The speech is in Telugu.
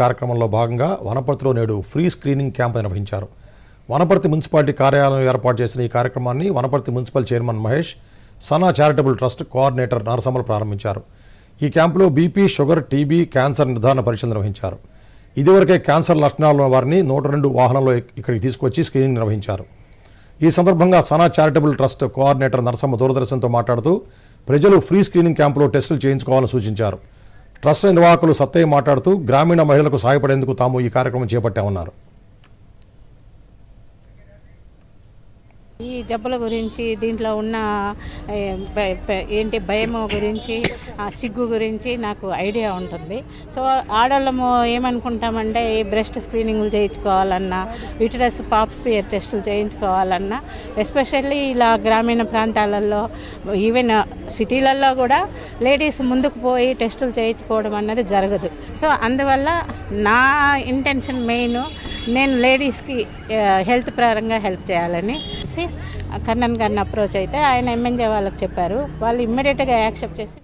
కార్యక్రమంలో భాగంగా వనపర్తిలో నేడు ఫ్రీ స్క్రీనింగ్ క్యాంప్ నిర్వహించారు. వనపర్తి మున్సిపాలిటీ కార్యాలయం ఏర్పాటు చేసిన ఈ కార్యక్రమాన్ని Wanaparthy municipal chairman Mahesh, Sana charitable trust coordinator నరసమ్మలు ప్రారంభించారు. ఈ క్యాంపులో బీపీ, షుగర్, టీబీ, క్యాన్సర్ నిర్ధారణ పరీక్షలు నిర్వహించారు. ఇదివరకే క్యాన్సర్ లక్షణాలు ఉన్న వారిని 102 వాహనాల్లో ఇక్కడికి తీసుకొచ్చి స్క్రీనింగ్ నిర్వహించారు. ఈ సందర్భంగా Sana charitable trust coordinator Narasamma దూరదర్శన్తో మాట్లాడుతూ ప్రజలు ఫ్రీ స్క్రీనింగ్ క్యాంపులో టెస్టులు చేయించుకోవాలని సూచించారు. ట్రస్ట్ నిర్వాహకులు సత్తయ్య మాట్లాడుతూ గ్రామీణ మహిళలకు సహాయపడేందుకు తాము ఈ కార్యక్రమం చేపట్టామన్నారు. ఈ జబ్బుల గురించి, దీంట్లో ఉన్న భయము గురించి, సిగ్గు గురించి నాకు ఐడియా ఉంటుంది. సో ఆడవాళ్ళము ఏమనుకుంటామంటే బ్రెస్ట్ స్క్రీనింగ్లు చేయించుకోవాలన్నా, యూటరస్ పాప్ స్పియర్ టెస్టులు చేయించుకోవాలన్నా, ఎస్పెషల్లీ ఇలా గ్రామీణ ప్రాంతాలలో, ఈవెన్ సిటీలలో కూడా లేడీస్ ముందుకు పోయి టెస్టులు చేయించుకోవడం అన్నది జరగదు. సో అందువల్ల నా ఇంటెన్షన్ మెయిన్, నేను లేడీస్కి హెల్త్ పరంగా హెల్ప్ చేయాలని కన్నన్ గారిని అప్రోచ్ అయితే ఆయన ఎంఎన్జే వాళ్ళకి చెప్పారు. వాళ్ళు ఇమ్మీడియట్గా యాక్సెప్ట్ చేసి